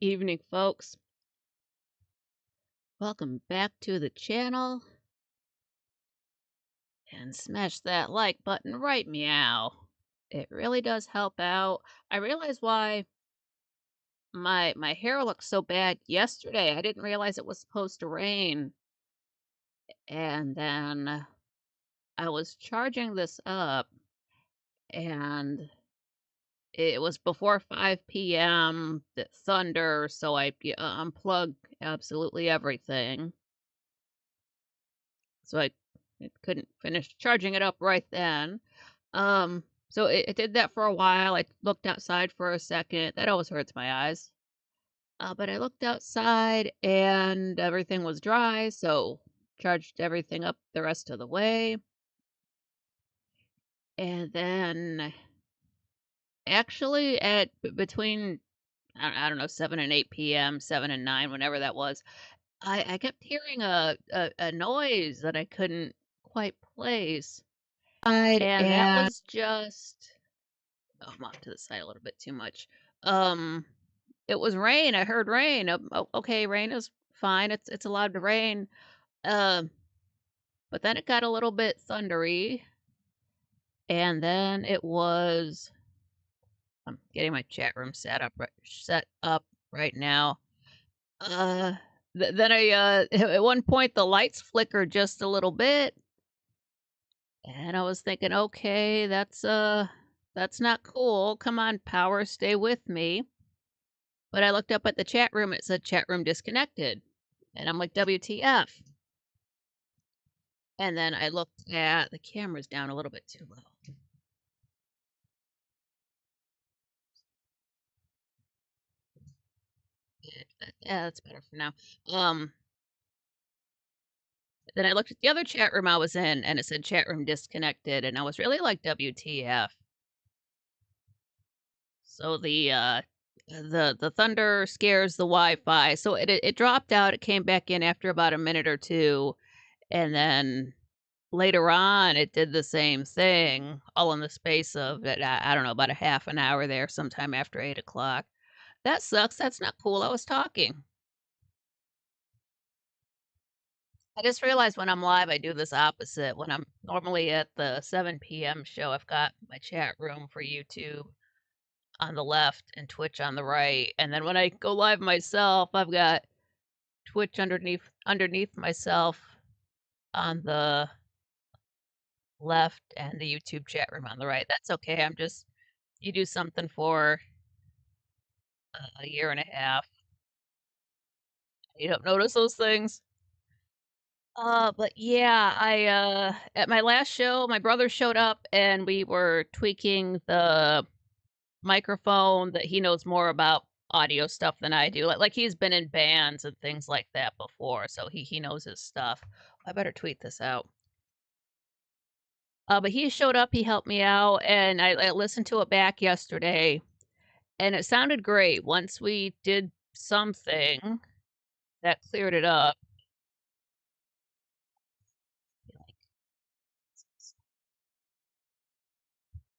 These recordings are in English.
Evening, folks. Welcome back to the channel and smash that like button right meow. It really does help out. I realize why my hair looks so bad yesterday. I didn't realize it was supposed to rain. And then I was charging this up and it was before 5 p.m. The thunder, so I unplugged absolutely everything. So I couldn't finish charging it up right then. So it did that for a while. I looked outside for a second. That always hurts my eyes. But I looked outside and everything was dry, so charged everything up the rest of the way. And then actually at between I don't know 7 and 8 p.m., 7 and 9, whenever that was, I kept hearing a noise that I couldn't quite place. And that And was just oh, I'm off to the side a little bit too much. Um, it was rain. I heard rain. Okay, rain is fine. It's allowed to rain. Um, but then it got a little bit thundery, and then it was. I'm getting my chat room set up right now. Uh, then I at one point the lights flickered just a little bit, and I was thinking, okay, that's not cool. Come on, power, stay with me. But I looked up at the chat room, it said chat room disconnected. And I'm like, WTF? And then I looked at the camera's down a little bit too low. Yeah, that's better for now. Then I looked at the other chat room I was in and it said chat room disconnected. And I was really like, WTF? So the thunder scares the Wi-Fi. So it dropped out. It came back in after about a minute or two. And then later on, it did the same thing, all in the space of, I don't know, about a half an hour there, sometime after 8 o'clock. That sucks, that's not cool, I was talking. I just realized when I'm live, I do this opposite. When I'm normally at the 7 PM show, I've got my chat room for YouTube on the left and Twitch on the right, and then when I go live myself, I've got Twitch underneath myself on the left and the YouTube chat room on the right. That's okay, you do something for a year and a half. You don't notice those things? But yeah, at my last show, my brother showed up and we were tweaking the microphone that he knows more about audio stuff than I do. Like he's been in bands and things like that before, so he knows his stuff. I better tweet this out. But he showed up, he helped me out, and I listened to it back yesterday, and it sounded great. Once we did something that cleared it up.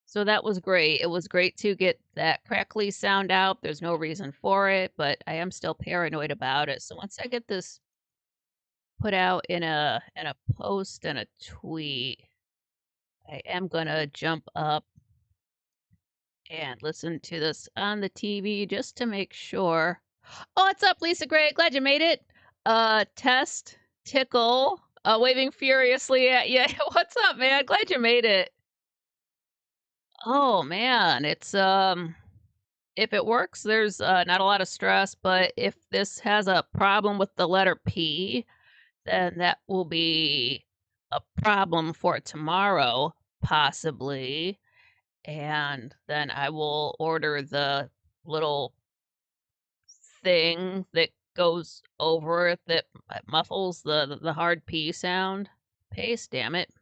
So that was great. It was great to get that crackly sound out. There's no reason for it, but I am still paranoid about it. So once I get this put out in a post and a tweet, I am gonna jump up and listen to this on the TV just to make sure. Oh, what's up, Lisa Gray? Glad you made it. Test, tickle, waving furiously at you. What's up, man? Glad you made it. Oh man, it's if it works, there's not a lot of stress, but if this has a problem with the letter P, then that will be a problem for tomorrow, possibly. And then I will order the little thing that goes over it that muffles the hard P sound. Paste, damn it.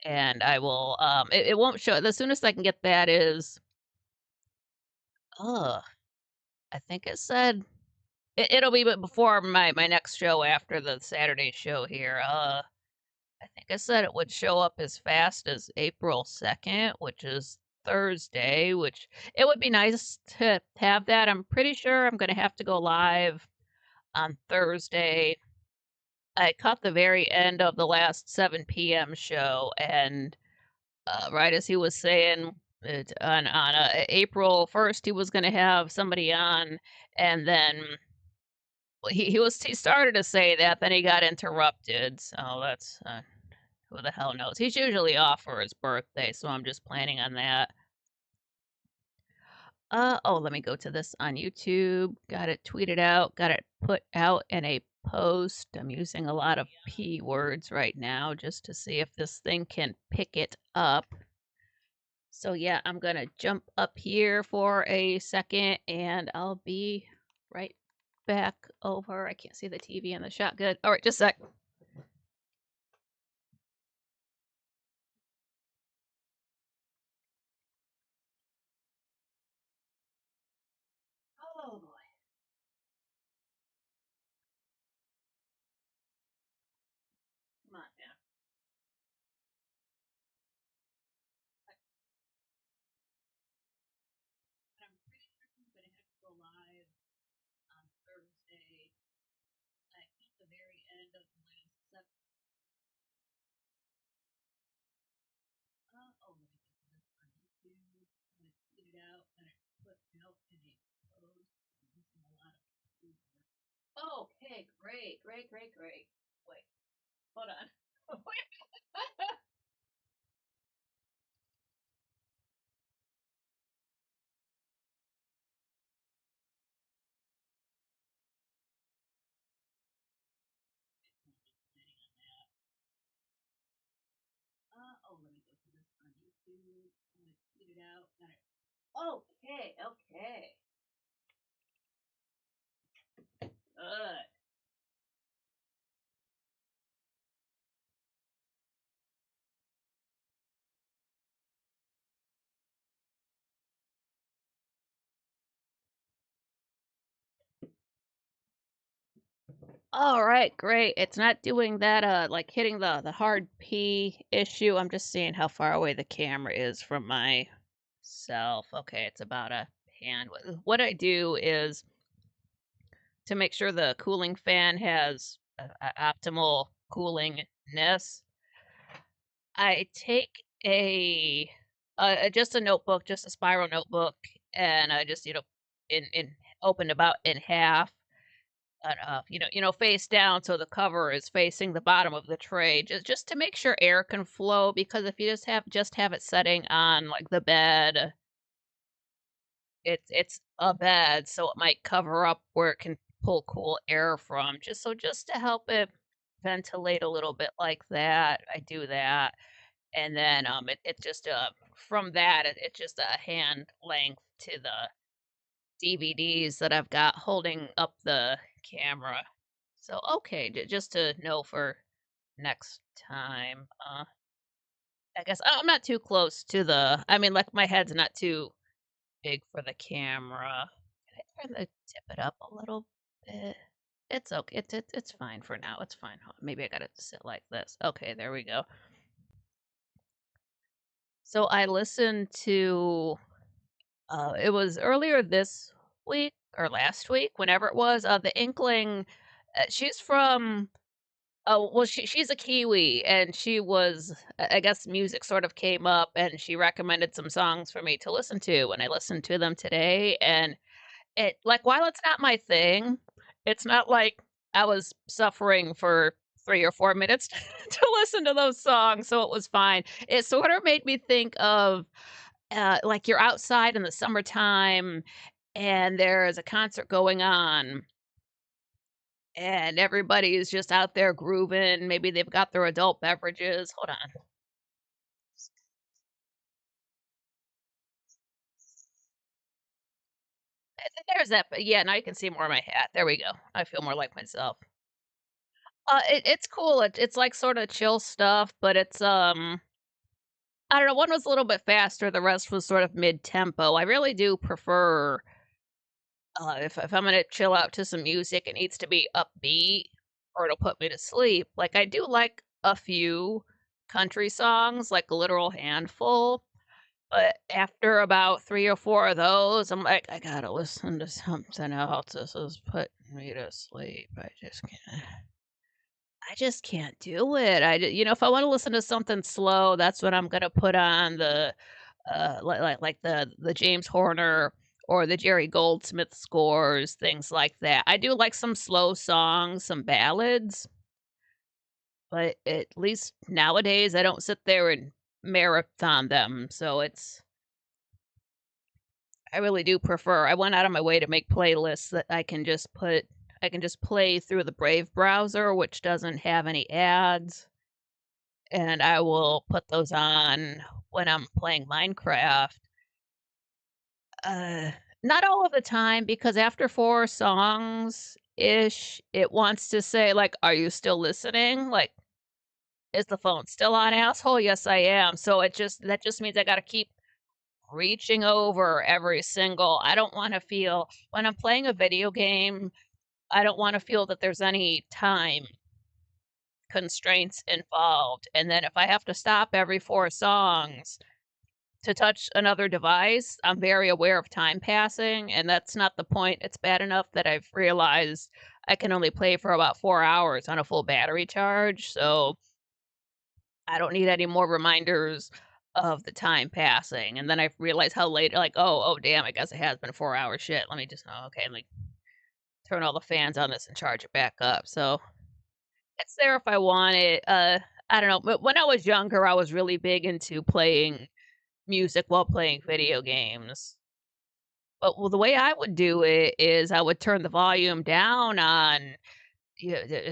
And I will it won't show. The soonest I can get that is ugh, I think it said it'll be before my next show after the Saturday show here. I think I said it would show up as fast as April 2nd, which is Thursday, which it would be nice to have that. I'm pretty sure I'm gonna have to go live on Thursday. I caught the very end of the last 7 p.m. show, and, right as he was saying it on April 1st, he was gonna have somebody on, and then he started to say that, then he got interrupted, so that's, who the hell knows? He's usually off for his birthday, so I'm just planning on that. Oh, let me go to this on YouTube. Got it tweeted out, got it put out in a post. I'm using a lot of P words right now just to see if this thing can pick it up. So yeah, I'm gonna jump up here for a second and I'll be right back over. I can't see the TV in the shot. Good. All right, just a sec. Oh boy. Come on now. I'm pretty sure I'm gonna have to go live on Thursday at the very end of the last seven. Oh, let me get to this on YouTube. I'm gonna tweet it out and I put out in a post. I'm using a lot of Uber. Okay, great. Wait, hold on. Wait. Oh, let me go to this on YouTube. I'm gonna tweet it out and I. Okay. Good. All right, great. It's not doing that, like hitting the hard P issue. I'm just seeing how far away the camera is from myself. Okay, it's about a hand. What I do is to make sure the cooling fan has optimal coolingness, I take just a notebook, just a spiral notebook, and I just in open about in half face down so the cover is facing the bottom of the tray, just to make sure air can flow. Because if you just have it setting on like the bed, it's a bed, so it might cover up where it can pull cool air from. Just to help it ventilate a little bit like that, I do that, and then it just from that it's just a hand length to the DVDs that I've got holding up the camera. So, okay, just to know for next time. I guess I'm not too close to I mean, like, my head's not too big for the camera. Can I try to tip it up a little bit? It's okay. It's fine for now. It's fine. Maybe I gotta sit like this. Okay, there we go. So I listened to it was earlier this week or last week, whenever it was, the Inkling. She's from. Oh, well, she's a Kiwi, and she was I guess music sort of came up, and she recommended some songs for me to listen to, and I listened to them today, and while it's not my thing, it's not like I was suffering for 3 or 4 minutes to listen to those songs, so it was fine. It sort of made me think of, like, you're outside in the summertime, and there is a concert going on, and everybody is just out there grooving. Maybe they've got their adult beverages. Hold on. There's that. But yeah, now you can see more of my hat. There we go. I feel more like myself. It's cool. It's like sort of chill stuff, but it's I don't know. One was a little bit faster. The rest was sort of mid tempo. I really do prefer if I'm gonna chill out to some music, it needs to be upbeat or it'll put me to sleep. Like I do like a few country songs, like a literal handful. But after about 3 or 4 of those, I'm like, "I gotta listen to something else. This is putting me to sleep. I just can't do it." If I wanna listen to something slow, that's when I'm gonna put on the, the James Horner or the Jerry Goldsmith scores, things like that. I do like some slow songs, some ballads, but at least nowadays, I don't sit there and marathon them, so I really do prefer I went out of my way to make playlists that I can just play through the Brave browser, which doesn't have any ads, and I will put those on when I'm playing Minecraft. Uh, Not all of the time, because after 4 songs-ish, it wants to say, like, "Are you still listening?" Like, "Is the phone still on, asshole?" "Yes, I am." So that just means I gotta keep reaching over every single I don't wanna feel when I'm playing a video game, I don't wanna feel that there's any time constraints involved, and then if I have to stop every 4 songs to touch another device, I'm very aware of time passing, and that's not the point. It's bad enough that I've realized I can only play for about 4 hours on a full battery charge, so I don't need any more reminders of the time passing, and then I realize how late like, "Oh, damn, I guess it has been 4 hours. Shit, let me just oh, okay, let me turn all the fans on this and charge it back up." So, it's there if I want it, I don't know, but when I was younger, I was really big into playing music while playing video games. But, well, the way I would do it is I would turn the volume down on,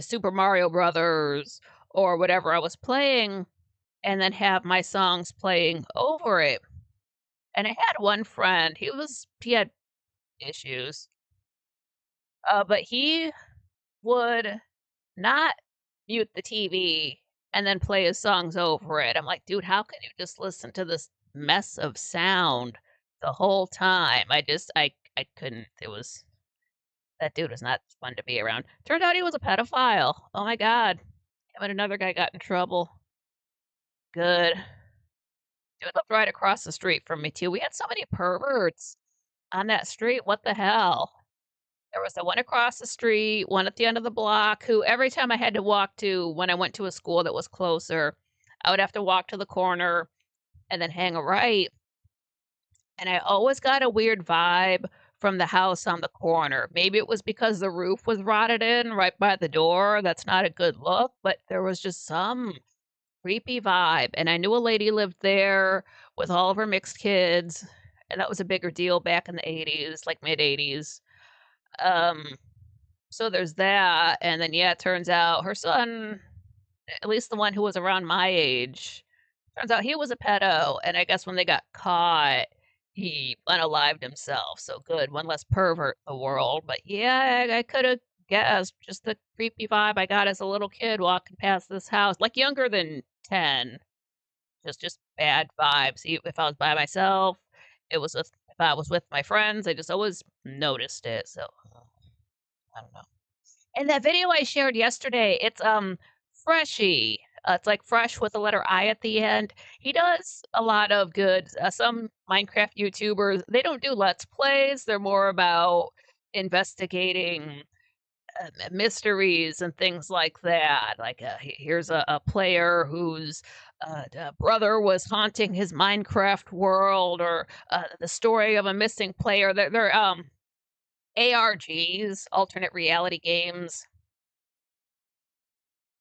Super Mario Brothers or whatever I was playing, and then have my songs playing over it. And I had one friend, he had issues, but he would not mute the TV and then play his songs over it. I'm like, "Dude, how can you just listen to this mess of sound the whole time?" I couldn't. It was that dude was not fun to be around. Turned out he was a pedophile. Oh my god. Him and another guy got in trouble. Good. Dude lived right across the street from me too. We had so many perverts on that street. What the hell? There was the one across the street, one at the end of the block, who every time I had to walk to when I went to a school that was closer, I would have to walk to the corner and then hang a right. And I always got a weird vibe from the house on the corner. Maybe it was because the roof was rotted in right by the door. That's not a good look, but there was just some creepy vibe. And I knew a lady lived there with all of her mixed kids. And that was a bigger deal back in the 80s, like mid 80s. Um, so there's that. And then, yeah, it turns out her son, at least the one who was around my age, turns out he was a pedo, and I guess when they got caught, he unalived himself, so good, one less pervert in the world, but yeah, I coulda guessed just the creepy vibe I got as a little kid walking past this house, like, younger than 10, just bad vibes, e if I was by myself, it was if I was with my friends, I just always noticed it, so, I don't know. And that video I shared yesterday, it's, Freshie. It's like fresh with the letter I at the end. He does a lot of good some Minecraft YouTubers, they don't do Let's Plays, they're more about investigating, mysteries and things like that. Like, here's a player whose, brother was haunting his Minecraft world or, the story of a missing player. They're, ARGs, alternate reality games.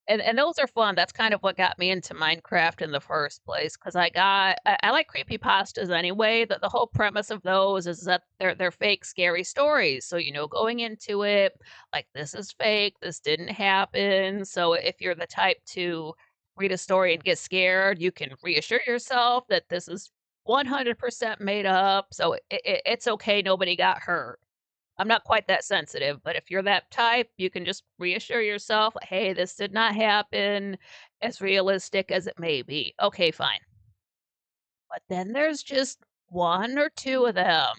And those are fun. That's kind of what got me into Minecraft in the first place. Because I like creepypastas anyway. The whole premise of those is that they're fake scary stories. So, going into it, like, "This is fake, this didn't happen." So if you're the type to read a story and get scared, you can reassure yourself that this is 100% made up, so it's okay, nobody got hurt. I'm not quite that sensitive, but if you're that type, you can just reassure yourself, "Hey, this did not happen, as realistic as it may be." Okay, fine. But then there's just 1 or 2 of them.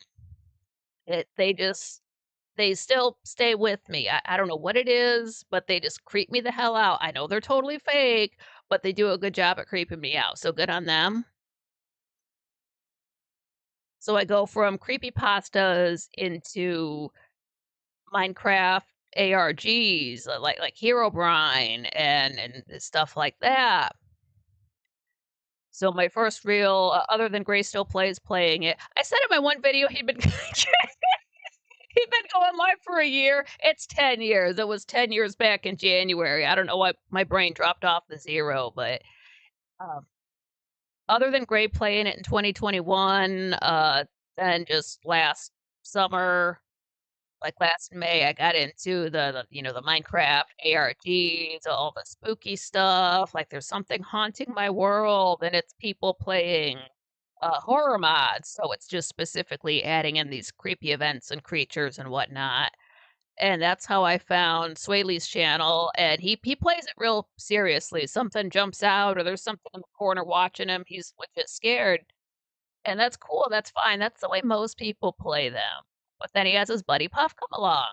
They still stay with me. I don't know what it is, but they just creep me the hell out. I know they're totally fake, but they do a good job at creeping me out, so good on them. So I go from creepypastas into Minecraft ARGs, like Herobrine and stuff like that. So my first real, other than Gray Still Plays playing it, I said in my one video he'd been he'd been going live for a year. It's 10 years. It was 10 years back in January. I don't know why my brain dropped off the 0, but, um, other than Gray playing it in 2021, then just last summer, like last May, I got into the Minecraft ARGs, all the spooky stuff, like there's something haunting my world, and it's people playing, horror mods, so it's just specifically adding in these creepy events and creatures and whatnot, and that's how I found Swaley's channel, and he plays it real seriously. Something jumps out or there's something in the corner watching him, he's legit scared, and that's cool, that's fine, that's the way most people play them. But then he has his buddy Puff come along,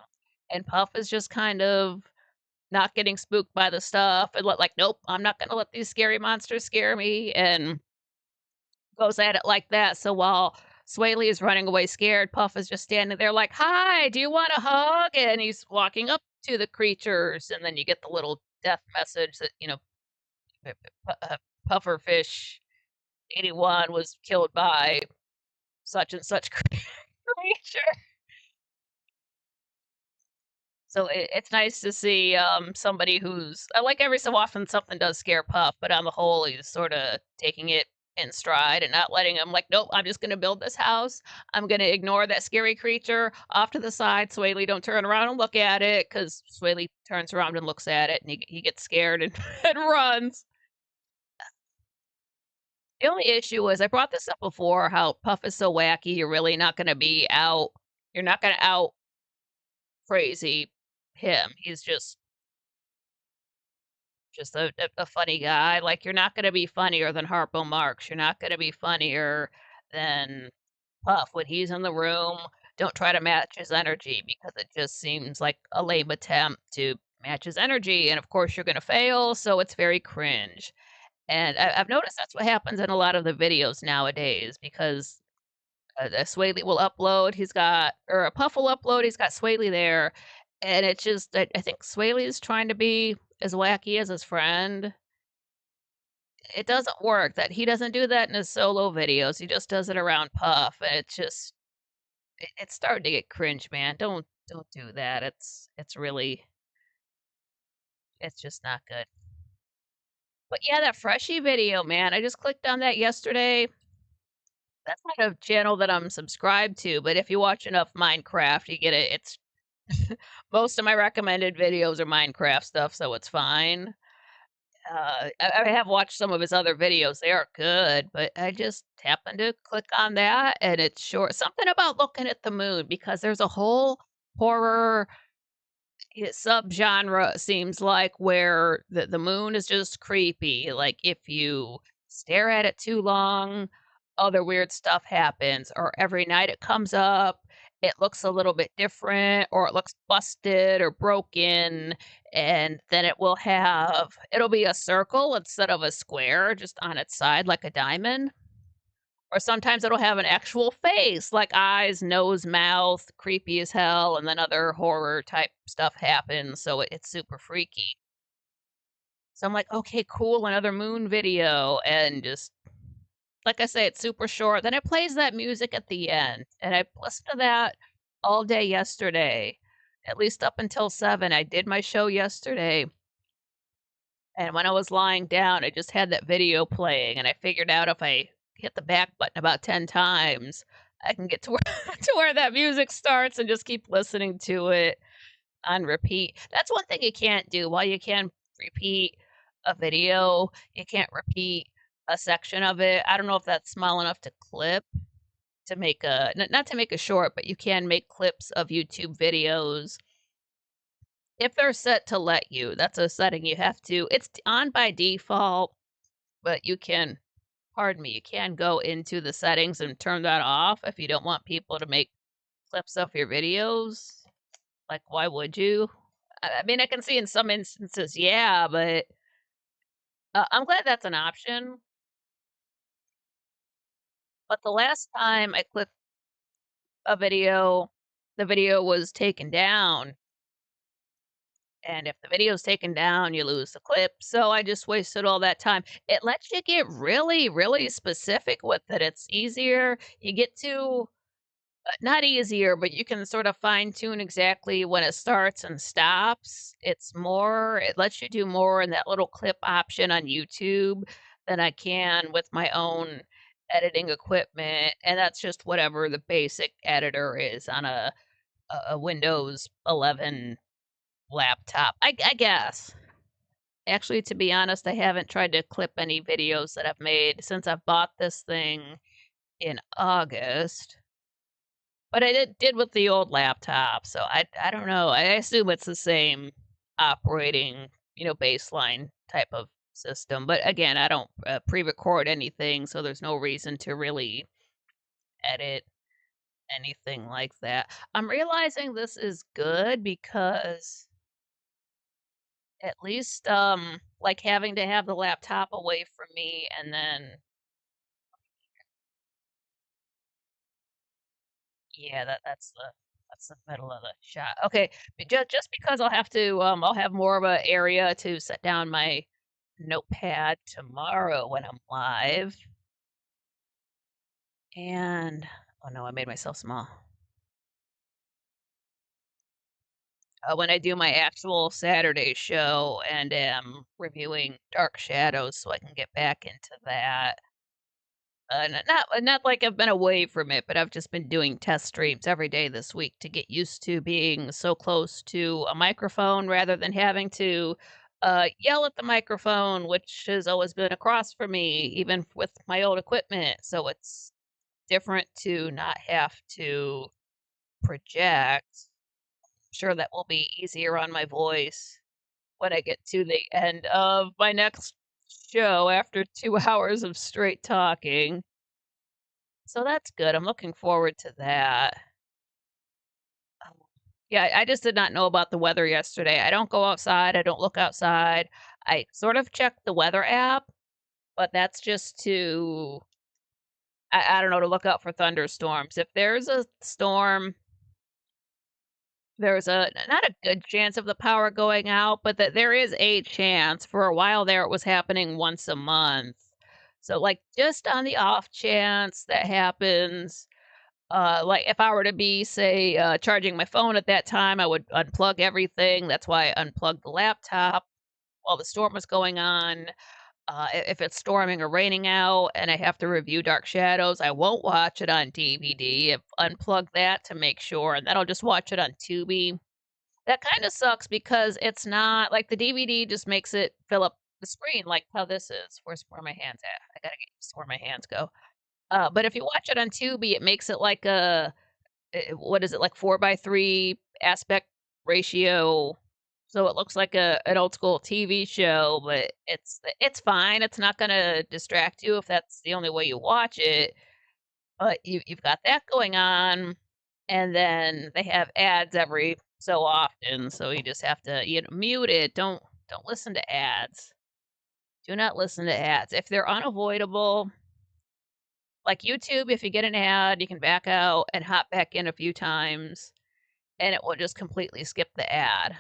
and Puff is just kind of not getting spooked by the stuff and like, "Nope, I'm not gonna let these scary monsters scare me," and goes at it like that. So while Swaley is running away scared, Puff is just standing there like, "Hi, do you want a hug?" And he's walking up to the creatures, and then you get the little death message that, P P Pufferfish 81 was killed by such and such creature. So it's nice to see, somebody who's like, every so often, something does scare Puff, but on the whole, he's sorta taking it in stride and not letting him like, "Nope, I'm just gonna build this house. I'm gonna ignore that scary creature off to the side. Swaley, don't turn around and look at it," 'cause Swaley turns around and looks at it, and he gets scared and and runs. The only issue is I brought this up before, how Puff is so wacky, you're not gonna out crazy him. He's just a funny guy, like, you're not gonna be funnier than Harpo Marx, you're not gonna be funnier than Puff. When he's in the room, don't try to match his energy because it just seems like a lame attempt to match his energy, and of course you're gonna fail, so it's very cringe. And I've noticed that's what happens in a lot of the videos nowadays because, Swaley will upload, Puff will upload, he's got Swaley there, and it's just that I think Swaley is trying to be as wacky as his friend. It doesn't work, that he doesn't do that in his solo videos, he just does it around Puff, and it's starting to get cringe, man. Don't do that. It's just not good. But yeah, that Freshie video, man, I just clicked on that yesterday. That's not a channel that I'm subscribed to, but if you watch enough Minecraft, you get it. It's most of my recommended videos are Minecraft stuff, so it's fine. I have watched some of his other videos, they are good, but I just happened to click on that, and it's short something about looking at the moon, because there's a whole horror subgenre, it seems like, where the moon is just creepy, like, if you stare at it too long, other weird stuff happens, or every night it comes up, it looks a little bit different, or it looks busted or broken, and then it'll be a circle instead of a square just on its side like a diamond. Or sometimes it'll have an actual face, like eyes, nose, mouth, creepy as hell, and then other horror type stuff happens, so it's super freaky. So I'm like, "Okay, cool, another moon video," and just like I say, it's super short, then it plays that music at the end, and I listened to that all day yesterday, at least up until 7. I did my show yesterday, and when I was lying down, I just had that video playing, and I figured out if I hit the back button about 10 times, I can get to where to where that music starts and just keep listening to it on repeat. That's one thing you can't do. While you can repeat a video, you can't repeat a section of it. I don't know if that's small enough to clip to make a not to make a short, but you can make clips of YouTube videos if they're set to let you. That's a setting you have to it's on by default, but you can go into the settings and turn that off if you don't want people to make clips of your videos. Like, why would you? I mean, I can see in some instances, yeah, but, I'm glad that's an option. But the last time I clicked a video, the video was taken down, and if the video's taken down, you lose the clip, so I just wasted all that time. It lets you get really, really specific with it. It's easier. You get to not easier, but you can sort of fine tune exactly when it starts and stops. It lets you do more in that little clip option on YouTube than I can with my own editing equipment. And that's just whatever the basic editor is on a Windows 11 laptop, I guess. Actually, to be honest, I haven't tried to clip any videos that I've made since I bought this thing in August. But I did with the old laptop, so I don't know. I assume it's the same operating, baseline type of system. But again, I don't pre-record anything, so there's no reason to really edit anything like that. I'm realizing this is good because at least like having to have the laptop away from me and then yeah, that's the middle of the shot. Okay, just because I'll have more of a area to set down my notepad tomorrow when I'm live. And oh no, I made myself small. When I do my actual Saturday show and am reviewing Dark Shadows, so I can get back into that. Not like I've been away from it, but I've just been doing test streams every day this week to get used to being so close to a microphone rather than having to yell at the microphone, which has always been across from me, even with my old equipment. So it's different to not have to project. Sure, that will be easier on my voice when I get to the end of my next show after 2 hours of straight talking. So that's good, I'm looking forward to that. Um, yeah, I just did not know about the weather yesterday. I don't go outside, I don't look outside. I sort of check the weather app, but that's just to I don't know, to look out for thunderstorms. If there's a storm, there's a not a good chance of the power going out, but that there is a chance. For a while there, it was happening once a month. So, like, just on the off chance that happens, like, if I were to be, say, charging my phone at that time, I would unplug everything. That's why I unplugged the laptop while the storm was going on. If it's storming or raining out and I have to review Dark Shadows, I won't watch it on DVD. Unplug that to make sure, and then I'll just watch it on Tubi. That kinda sucks because it's not like, the DVD just makes it fill up the screen like how this is. Where my hand's at? I gotta get used to where my hands go. But if you watch it on Tubi, it makes it like a what is it, like 4 by 3 aspect ratio, so it looks like an old school TV show, but it's fine. It's not gonna distract you if that's the only way you watch it, but you've got that going on, and then they have ads every so often, so you just have to, mute it. Don't listen to ads. Do not listen to ads. If they're unavoidable, like YouTube, if you get an ad, you can back out and hop back in a few times, and it will just completely skip the ad.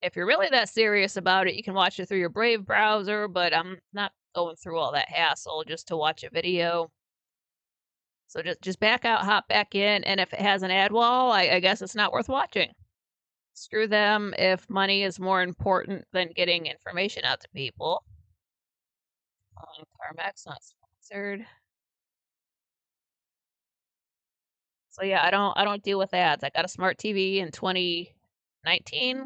If you're really that serious about it, you can watch it through your Brave browser, but I'm not going through all that hassle just to watch a video. So just back out, hop back in, and if it has an ad wall, I guess it's not worth watching. Screw them if money is more important than getting information out to people. CarMax not sponsored. So yeah, I don't deal with ads. I got a smart TV in 2019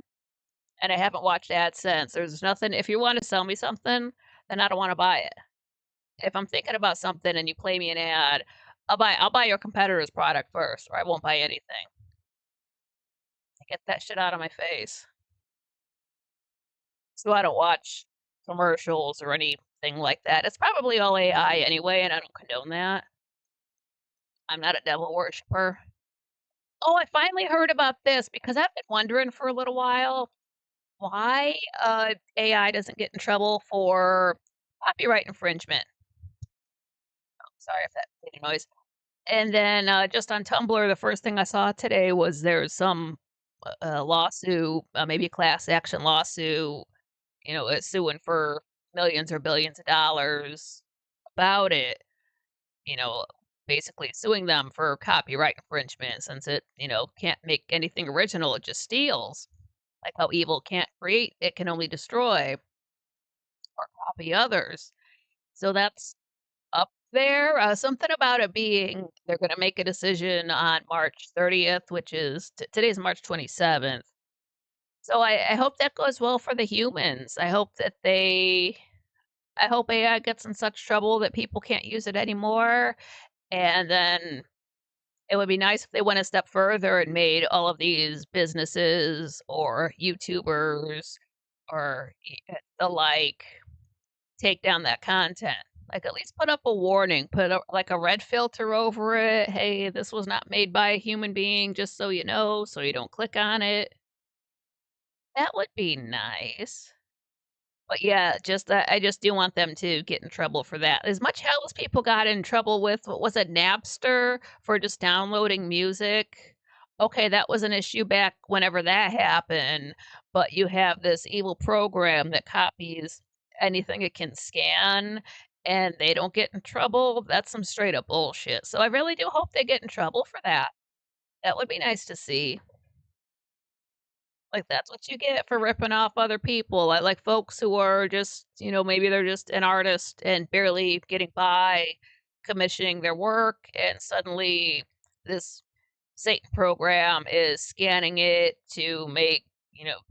and I haven't watched ads since. There's nothing if you want to sell me something, then I don't want to buy it. If I'm thinking about something and you play me an ad, I'll buy your competitor's product first, or I won't buy anything. Get that shit out of my face. So I don't watch commercials or anything like that. It's probably all AI anyway, and I don't condone that. I'm not a devil worshiper. Oh, I finally heard about this because I've been wondering for a little while why AI doesn't get in trouble for copyright infringement. Sorry if that made a noise. And then, just on Tumblr, the first thing I saw today was there's some, lawsuit, maybe a class action lawsuit, suing for millions or billions of dollars about it, you know, basically suing them for copyright infringement since it, can't make anything original, it just steals. Like how evil can't create, it can only destroy or copy others. So that's up there. Something about it being they're gonna make a decision on March 30th, which is today's March 27th. So I hope that goes well for the humans. I hope AI gets in such trouble that people can't use it anymore. And then it would be nice if they went a step further and made all of these businesses or YouTubers or the like take down that content. Like, at least put up a warning, put a like, a red filter over it, "Hey, this was not made by a human being, just so you know, so you don't click on it." That would be nice. But, yeah, just I just do want them to get in trouble for that. As much hell as people got in trouble with, what was it, Napster, for just downloading music? Okay, that was an issue back whenever that happened, but you have this evil program that copies anything it can scan, and they don't get in trouble? That's some straight up bullshit. So I really do hope they get in trouble for that. That would be nice to see. Like, that's what you get for ripping off other people, like folks who are just, maybe they're just an artist and barely getting by commissioning their work, and suddenly this Satan program is scanning it to make,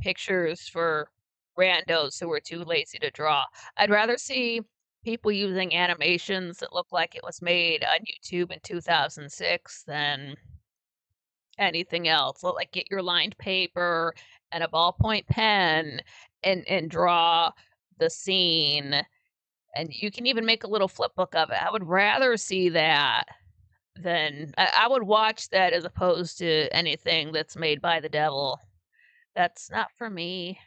pictures for randos who are too lazy to draw. I'd rather see people using animations that look like it was made on YouTube in 2006 than anything else. Like, get your lined paper and a ballpoint pen and draw the scene, and you can even make a little flip book of it. I would rather see that than I would watch that as opposed to anything that's made by the devil. That's not for me.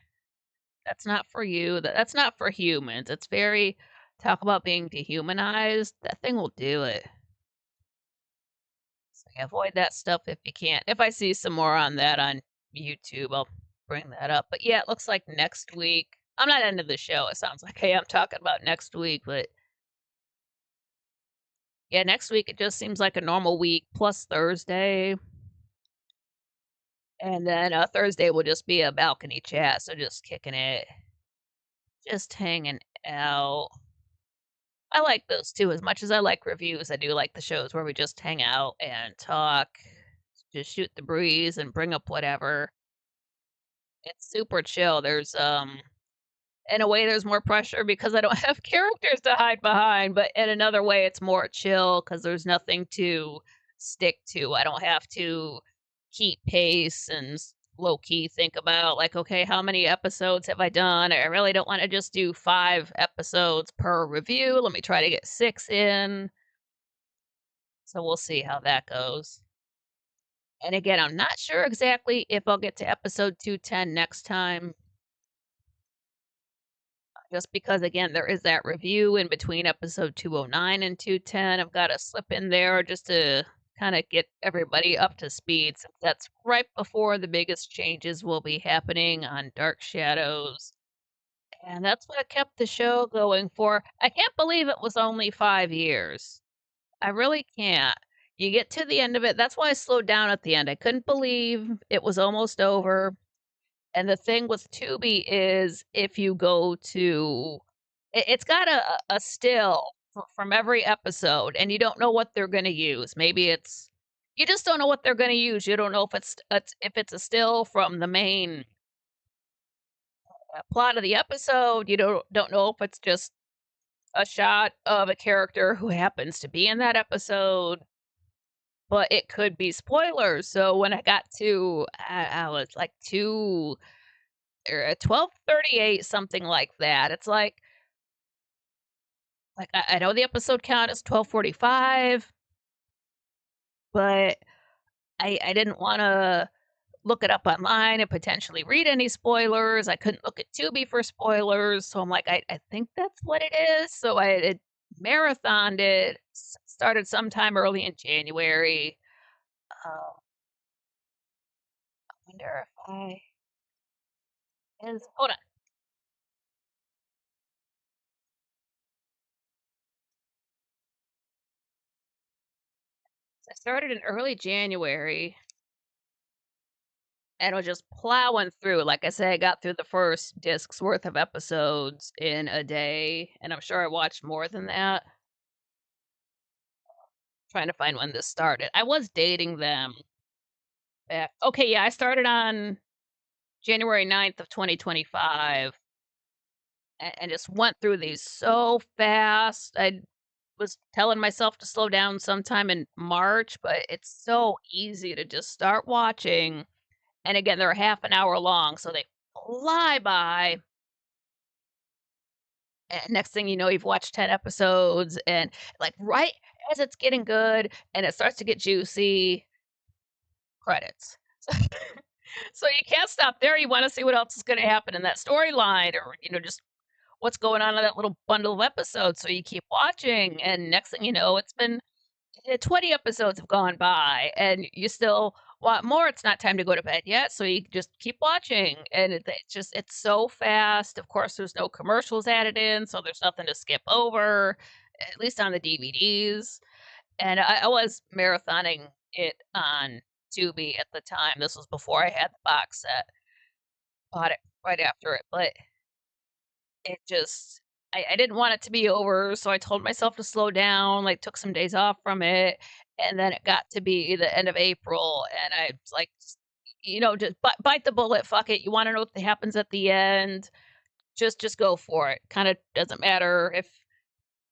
That's not for you. That's not for humans. It's very talk about being dehumanized. That thing will do it. So, yeah, avoid that stuff if you can. If I see some more on that on YouTube, I'll bring that up. But yeah, it looks like next week. I'm not into the show. It sounds like, hey, I'm talking about next week, but yeah, next week it just seems like a normal week plus Thursday. And then Thursday will just be a balcony chat. So just kicking it, just hanging out. I like those too. As much as I like reviews, I do like the shows where we just hang out and talk, just shoot the breeze and bring up whatever. It's super chill. There's in a way there's more pressure because I don't have characters to hide behind, but in another way it's more chill because there's nothing to stick to. I don't have to keep pace and low key think about like, okay, how many episodes have I done? I really don't want to just do 5 episodes per review. Let me try to get 6 in. So we'll see how that goes. And again, I'm not sure exactly if I'll get to episode 210 next time, just because, again, there is that review in between episode 209 and 210. I've got to slip in there just to kind of get everybody up to speed, since that's right before the biggest changes will be happening on Dark Shadows. And that's what kept the show going for. I can't believe it was only 5 years. I really can't. You get to the end of it. That's why I slowed down at the end. I couldn't believe it was almost over. And the thing with Tubi is if you go to it's got a still from every episode, and you don't know what they're gonna use. Maybe it's you just don't know what they're gonna use. You don't know if it's a still from the main, plot of the episode. You don't know if it's just a shot of a character who happens to be in that episode, but it could be spoilers. So when I got to I was like 2 or 12:38, something like that. It's like I know the episode count is 12:45, but I didn't wanna look it up online and potentially read any spoilers. I couldn't look at Tubi for spoilers, so I'm like, I think that's what it is. So I marathoned it, started sometime early in January. Wonder if I is hold on. I started in early January and was just plowing through. Like I said, I got through the first disc's worth of episodes in a day, and I'm sure I watched more than that. Trying to find when this started. I was dating them back. Okay, yeah, I started on January 9th of 2025 and just went through these so fast. I was telling myself to slow down sometime in March, but it's so easy to just start watching. And again, they're half an hour long, so they fly by. And next thing you know, you've watched 10 episodes, and like right as it's getting good and it starts to get juicy, credits. So you can't stop there. You want to see what else is going to happen in that storyline, or just what's going on in that little bundle of episodes. So you keep watching, and next thing you know, it's been 20 episodes have gone by and you still want more. It's not time to go to bed yet, so you just keep watching, and it's so fast. Of course, there's no commercials added in, so there's nothing to skip over, at least on the DVDs. And I was marathoning it on Tubi at the time. This was before I had the box set. Bought it right after it, but it just I didn't want it to be over, so I told myself to slow down, like, took some days off from it, and then it got to be the end of April, and I was like, just bite the bullet, fuck it, you wanna know what happens at the end, just go for it. Kinda doesn't matter if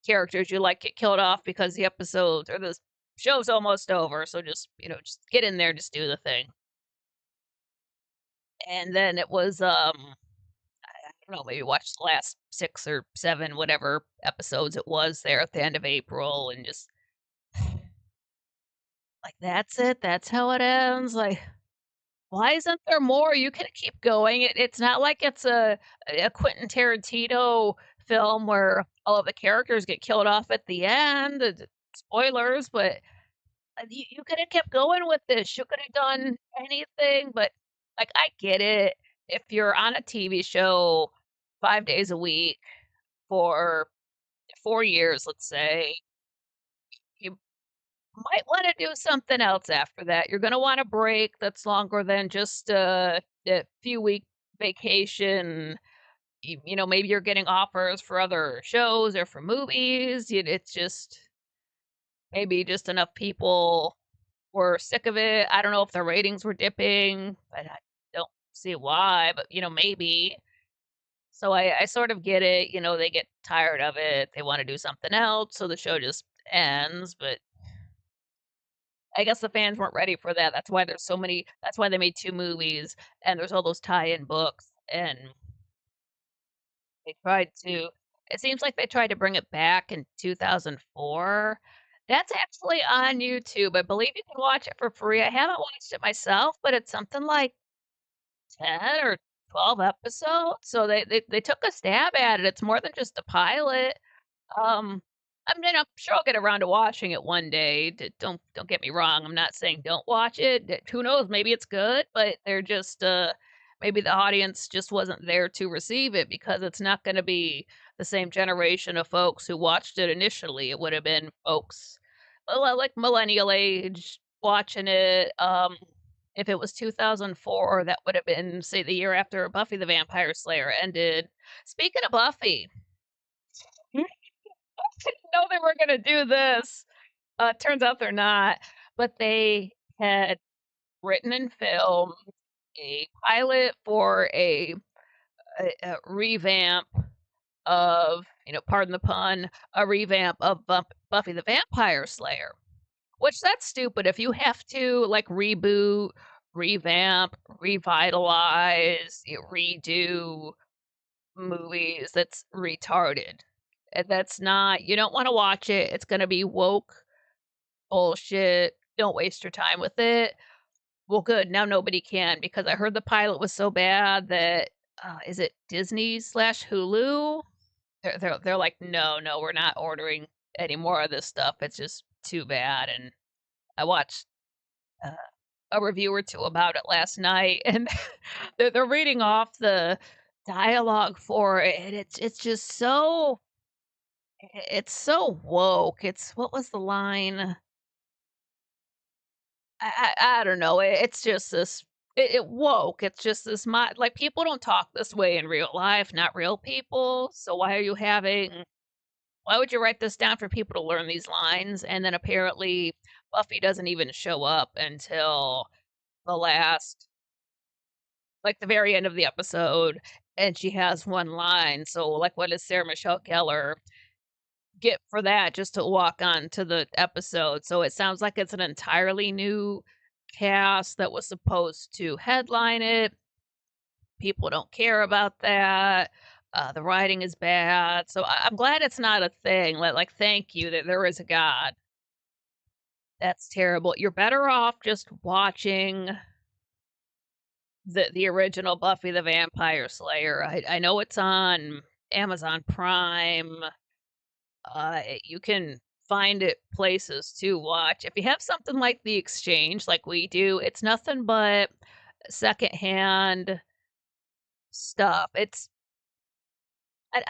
characters you like get killed off because the episodes or the show's almost over, so just get in there, just do the thing. And then it was, I don't know, maybe watch the last 6 or 7, whatever episodes it was there at the end of April, and just like, "That's it? That's how it ends?" Like, why isn't there more? You can keep going. It's not like it's a Quentin Tarantino film where all of the characters get killed off at the end, spoilers, but, you coulda kept going with this. You coulda done anything, but, like, I get it. If you're on a TV show 5 days a week for 4 years, let's say, you might wanna do something else after that. You're gonna want a break that's longer than just a few week vacation. Maybe you're getting offers for other shows or for movies. It's just maybe just enough people were sick of it. I don't know if the ratings were dipping, but I don't see why, but, maybe. So I sort of get it. They get tired of it. They wanna do something else, so the show just ends, but I guess the fans weren't ready for that. That's why they made 2 movies, and there's all those tie-in books, and they tried to it seems like they tried to bring it back in 2004. That's actually on YouTube. I believe you can watch it for free. I haven't watched it myself, but it's something like 10 or 12 episodes, so they took a stab at it. It's more than just a pilot. Um, I mean, I'm sure I'll get around to watching it one day. Don't get me wrong. I'm not saying don't watch it. Who knows? Maybe it's good, but they're just maybe the audience just wasn't there to receive it because it's not going to be the same generation of folks who watched it initially. It would have been folks like millennial age watching it. If it was 2004, that would have been say the year after Buffy the Vampire Slayer ended. Speaking of Buffy, didn't know they were gonna do this. Turns out they're not, but they had written and filmed a pilot for a revamp of, pardon the pun, a revamp of Buffy the Vampire Slayer, which that's stupid. If you have to, like, reboot, revamp, revitalize, redo movies, that's retarded. That's not you don't wanna watch it, it's gonna be woke bullshit, don't waste your time with it. Well, good, now nobody can because I heard the pilot was so bad that, is it Disney/Hulu? They're like, "No, no, we're not ordering any more of this stuff, it's just too bad, and I watched, uh, a review or 2 about it last night, and they're reading off the dialogue for it, and it's just so it's so woke. It's what was the line? I don't know, it's just this it woke, it's just this like, people don't talk this way in real life, not real people, so why would you write this down for people to learn these lines? And then apparently Buffy doesn't even show up until the last like, the very end of the episode, and she has one line, so, like, what does Sarah Michelle Gellar get for that just to walk on to the episode? So it sounds like it's an entirely new cast that was supposed to headline it. People don't care about that. The writing is bad. So I'm glad it's not a thing. Thank you that there is a God. That's terrible. You're better off just watching the original Buffy the Vampire Slayer. I know it's on Amazon Prime. You can find it places to watch. If you have something like The Exchange, like we do, it's nothing but secondhand stuff. I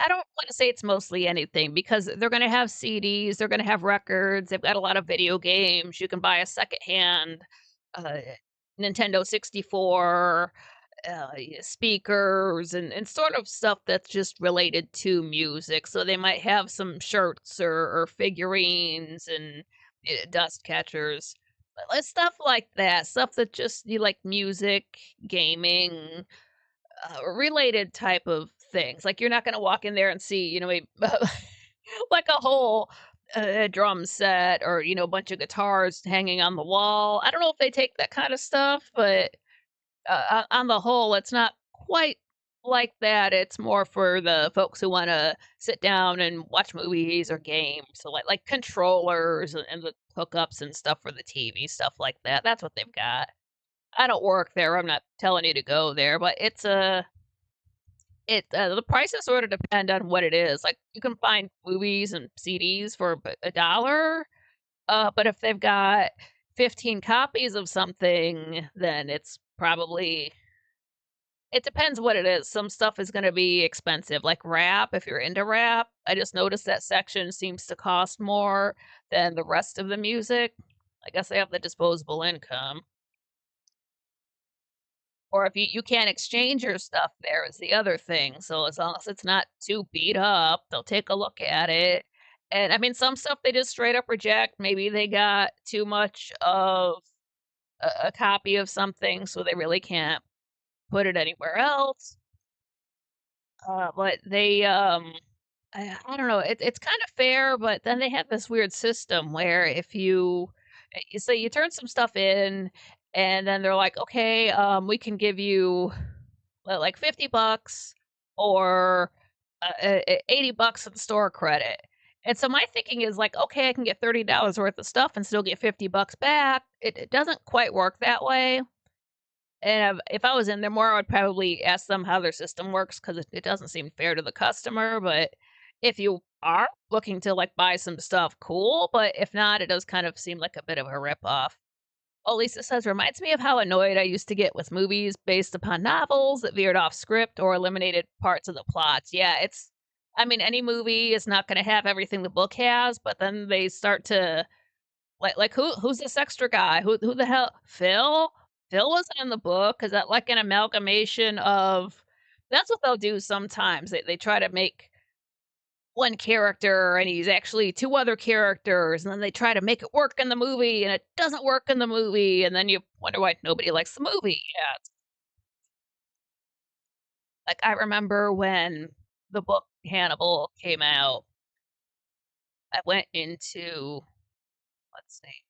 don't want to say it's mostly anything because they're going to have CDs, they're going to have records, they've got a lot of video games. You can buy a secondhand uh, Nintendo 64, speakers, and sort of stuff that's just related to music. So they might have some shirts or figurines and dust catchers. Stuff like that, stuff that just you like music, gaming, related type of things. Like, you're not gonna walk in there and see, like a whole, drum set or, a bunch of guitars hanging on the wall. I don't know if they take that kinda stuff, but, on the whole, it's not quite like that. It's more for the folks who wanna sit down and watch movies or games. So, like controllers and the hookups and stuff for the TV, stuff like that. That's what they've got. I don't work there, I'm not telling you to go there, but the prices sort of depend on what it is. Like, you can find movies and CDs for a dollar, but if they've got 15 copies of something, then it depends what it is. Some stuff is gonna be expensive, like rap, if you're into rap. I just noticed that section seems to cost more than the rest of the music. I guess they have the disposable income. Or if you can't exchange your stuff there is the other thing, so as long as it's not too beat up, they'll take a look at it, and, I mean, some stuff they just straight up reject, maybe they got too much of a copy of something, so they really can't put it anywhere else, but I don't know, it's kinda fair, but then they have this weird system where if you say you turn some stuff in, and then they're like, "Okay, we can give you" like 50 bucks or 80 bucks in store credit. And so my thinking is like, okay, I can get $30 worth of stuff and still get 50 bucks back. It doesn't quite work that way. And if I was in there more, I would probably ask them how their system works because it doesn't seem fair to the customer. But if you are looking to like buy some stuff, cool. But if not, it does kind of seem like a bit of a ripoff. Oh, Lisa says, reminds me of how annoyed I used to get with movies based upon novels that veered off script or eliminated parts of the plots. Yeah, I mean, any movie is not going to have everything the book has, but then they start to like who's this extra guy? Who the hell? Phil? Phil wasn't in the book. Is that like an amalgamation of? That's what they'll do sometimes. They try to make one character and he's actually two other characters, and then they try to make it work in the movie and it doesn't work in the movie, and then you wonder why nobody likes the movie. Yeah, like I remember when the book Hannibal came out, I went into let's see,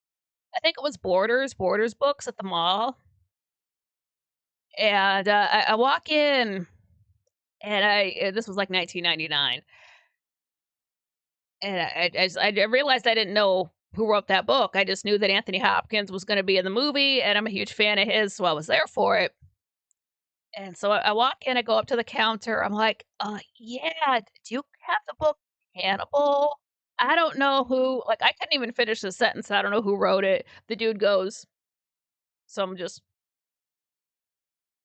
I think it was Borders Books at the mall, and I walk in and this was like 1999. And I realized I didn't know who wrote that book. I just knew that Anthony Hopkins was gonna be in the movie, and I'm a huge fan of his, so I was there for it. And so I walk in, I go up to the counter, I'm like, yeah, do you have the book Hannibal?" I don't know who like, I couldn't even finish the sentence, I don't know who wrote it. The dude goes, some just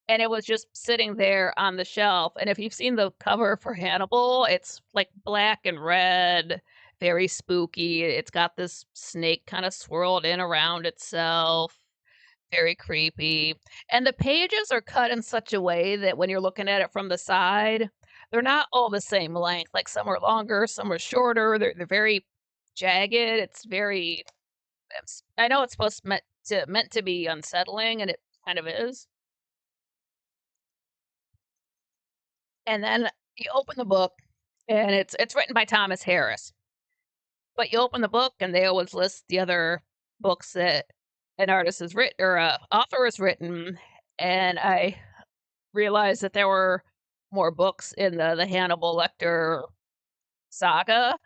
and it was just sitting there on the shelf, and if you've seen the cover for Hannibal, it's, like, black and red, very spooky, it's got this snake kinda swirled in around itself, very creepy, and the pages are cut in such a way that when you're looking at it from the side, they're not all the same length, like, some are longer, some are shorter, they're very jagged, it's very I know it's supposed meant to be unsettling, and it kind of is. And then you open the book, and it's written by Thomas Harris. But you open the book, and they always list the other books that an artist has written or a author has written, and I realized that there were more books in the Hannibal Lecter saga.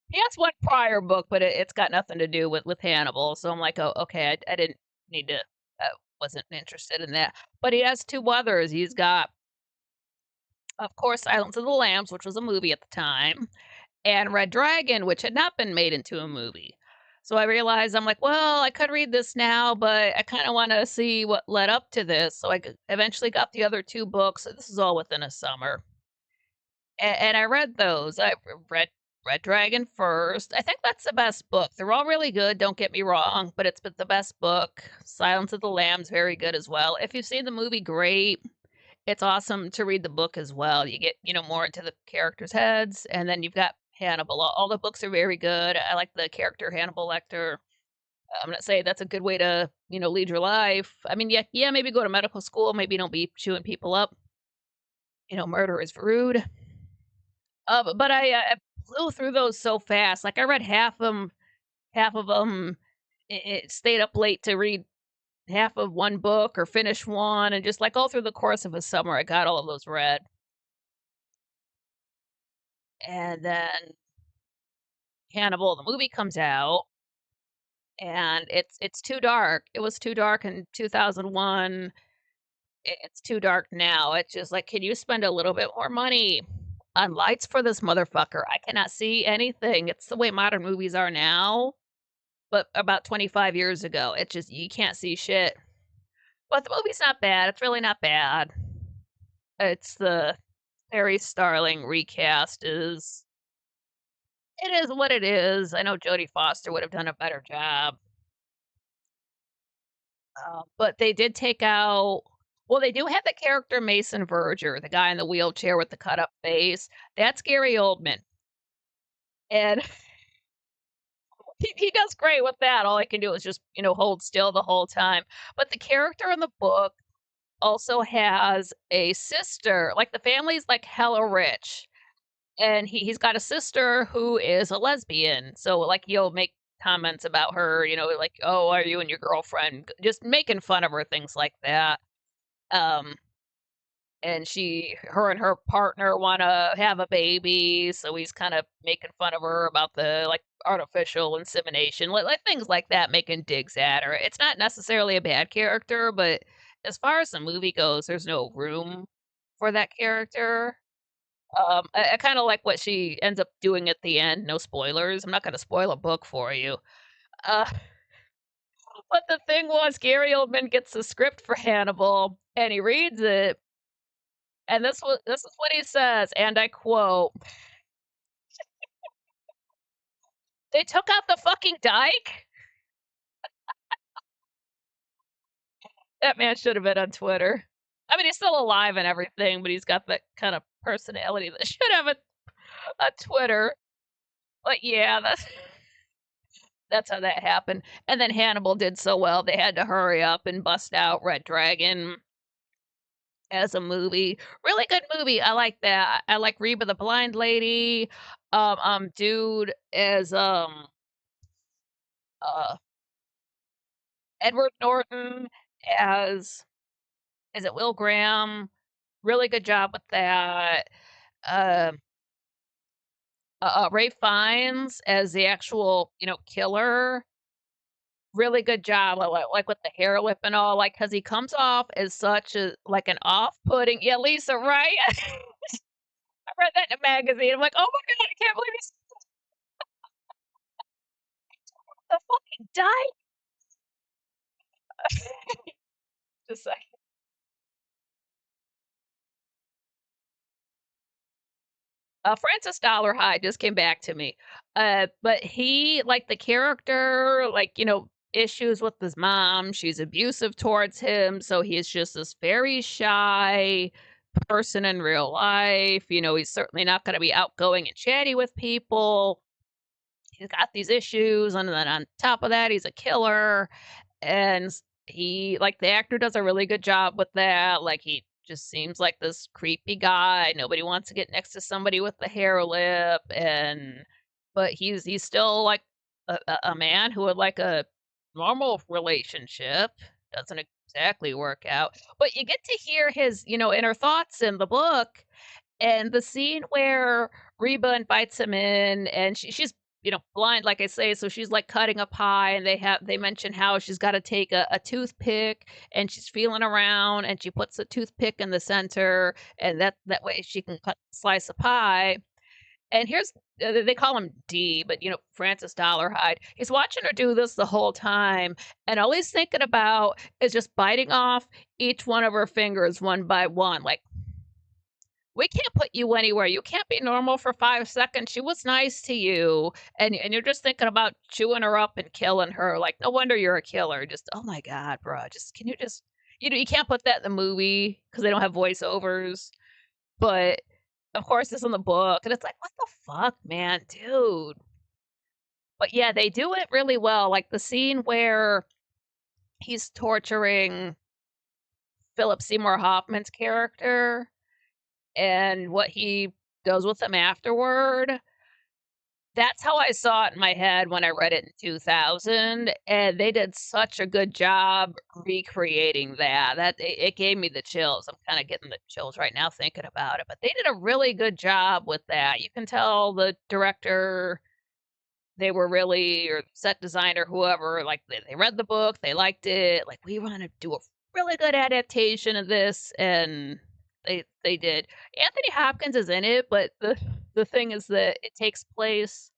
He has one prior book, but it's got nothing to do with Hannibal. So I'm like, oh, okay, I didn't need to. Wasn't interested in that. But he has two others. He's got, of course, Silence of the Lambs, which was a movie at the time, and Red Dragon, which had not been made into a movie. So I realized I'm like, well, I could read this now, but I kind of want to see what led up to this. So eventually got the other two books. This is all within a summer, and I read those. I read Red Dragon first. I think that's the best book. They're all really good. Don't get me wrong, but it's the best book. Silence of the Lambs, very good as well. If you've seen the movie, great. It's awesome to read the book as well. You get, more into the characters' heads, and then you've got Hannibal. All the books are very good. I like the character Hannibal Lecter. I'm not saying that's a good way to, lead your life. I mean, yeah, maybe go to medical school. Maybe don't be chewing people up. Murder is rude. But I blew through those so fast. Like I read half of them. It stayed up late to read half of one book or finish one, and just like all through the course of a summer, I got all of those read. And then Hannibal, the movie comes out, and it's too dark. It was too dark in 2001. It's too dark now. It's just like, can you spend a little bit more money on lights for this motherfucker? I cannot see anything. It's the way modern movies are now, but about 25 years ago, it's just you can't see shit. But the movie's not bad. It's really not bad. It's the Harry Starling recast is it is what it is. I know Jodie Foster would have done a better job. But they did take out well, they do have the character Mason Verger, the guy in the wheelchair with the cut up face. That's Gary Oldman. And he does great with that. All I can do is just, hold still the whole time. But the character in the book also has a sister. Like the family's like hella rich. And he's got a sister who is a lesbian. So like he'll make comments about her, like, "Oh, are you and your girlfriend?" Just making fun of her, things like that. Um, and her and her partner want to have a baby, so he's kind of making fun of her about the like artificial insemination, like things like that, making digs at her. It's not necessarily a bad character, but as far as the movie goes, there's no room for that character. I kind of like what she ends up doing at the end. No spoilers. I'm not going to spoil a book for you. Uh, but the thing was, Gary Oldman gets the script for Hannibal, and he reads it, and this is what he says, and I quote: "They took out the fucking dike." That man should have been on Twitter. I mean, he's still alive and everything, but he's got that kind of personality that should have a Twitter. But yeah, that's how that happened. And then Hannibal did so well, they had to hurry up and bust out Red Dragon as a movie. Really good movie. I like that. I like Reba the Blind Lady. Dude as uh Edward Norton as is it Will Graham? Really good job with that. Um Ray Fiennes as the actual, killer. Really good job, like, with the hair lip and all, like, cause he comes off as such a like, an off-putting yeah, Lisa, right? I read that in a magazine, I'm like, "Oh my god, I can't believe he's" the fucking die. Just like Francis Dollarhide just came back to me. But he like the character, like, issues with his mom. She's abusive towards him, so he is just this very shy person in real life. He's certainly not going to be outgoing and chatty with people. He's got these issues, and then on top of that, he's a killer. And he like the actor does a really good job with that. Like he just seems like this creepy guy. Nobody wants to get next to somebody with the hair lip, and but he's still like a man who would like a normal relationship. Doesn't exactly work out, but you get to hear his inner thoughts in the book. And the scene where Reba invites him in and she's, blind, like I say, so she's like cutting a pie and they mention how she's got to take a toothpick and she's feeling around and she puts the toothpick in the center and that way she can cut slice of pie. And here's they call him D, but Francis Dollarhide. He's watching her do this the whole time, and all he's thinking about is just biting off each one of her fingers one by one. Like we can't put you anywhere. You can't be normal for 5 seconds. She was nice to you, and you're just thinking about chewing her up and killing her. Like, no wonder you're a killer. Just, oh my god, bro. Just can you just you can't put that in the movie because they don't have voiceovers. But of course, it's in the book, and it's like, what the fuck, man, dude. But yeah, they do it really well. Like the scene where he's torturing Philip Seymour Hoffman's character and what he does with him afterward. That's how I saw it in my head when I read it in 2000, and they did such a good job recreating that. It gave me the chills. I'm kinda getting the chills right now thinking about it, but they did a really good job with that. You can tell the director, they were really or set designer, whoever, like, they read the book, they liked it, like, "We wanna do a really good adaptation of this," and they did. Anthony Hopkins is in it, but the thing is that it takes place.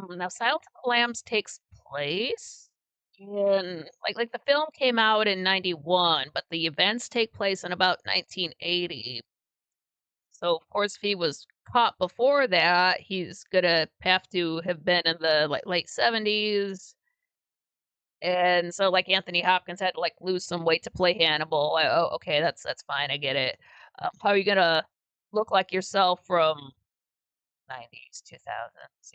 Now Silence of the Lambs takes place in like the film came out in '91, but the events take place in about 1980. So, of course, if he was caught before that, he's gonna have to have been in the, like, late '70s, and so, like, Anthony Hopkins had to, like, lose some weight to play Hannibal. Oh, okay, that's fine, I get it. How are you gonna look like yourself from '90s, 2000s,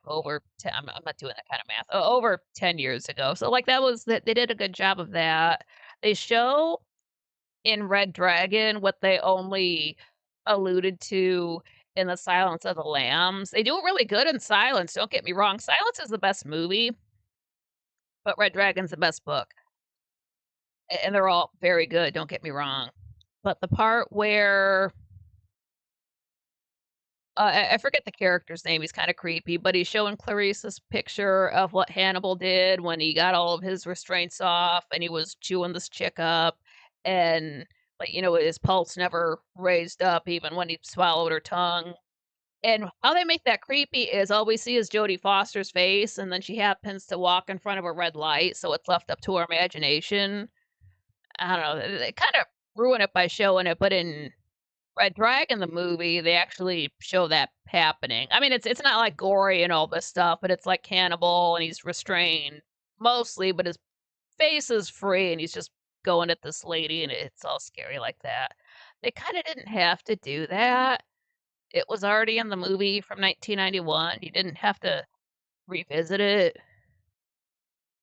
over 10 I'm not doing that kind of math, over 10 years ago, so, like, that was that they did a good job of that. They show in Red Dragon what they only alluded to in The Silence of the Lambs. They do it really good in Silence, don't get me wrong, Silence is the best movie, but Red Dragon's the best book, and they're all very good, don't get me wrong. But the part where I forget the character's name, he's kinda creepy, but he's showing Clarice this picture of what Hannibal did when he got all of his restraints off, and he was chewing this chick up, and, like, his pulse never raised up even when he swallowed her tongue, and how they make that creepy is all we see is Jodie Foster's face, and then she happens to walk in front of a red light, so it's left up to our imagination. I don't know, they kinda ruin it by showing it, but in Red Dragon, the movie, they actually show that happening. I mean, it's not, like, gory and all this stuff, but it's like cannibal, and he's restrained mostly, but his face is free, and he's just going at this lady, and it's all scary like that. They kinda didn't have to do that. It was already in the movie from 1991. You didn't have to revisit it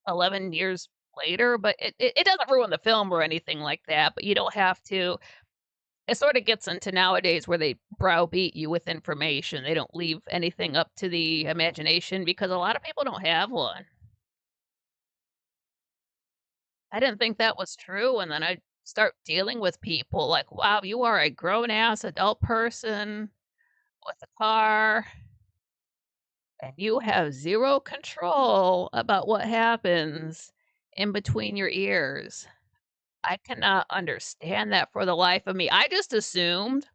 11 years later, but it doesn't ruin the film or anything like that, but you don't have to. It sorta gets into nowadays where they browbeat you with information. They don't leave anything up to the imagination because a lot of people don't have one. I didn't think that was true, and then I start dealing with people like, "Wow, you are a grown-ass adult person with a car, and you have 0 control about what happens in between your ears." I cannot understand that for the life of me. I just assumed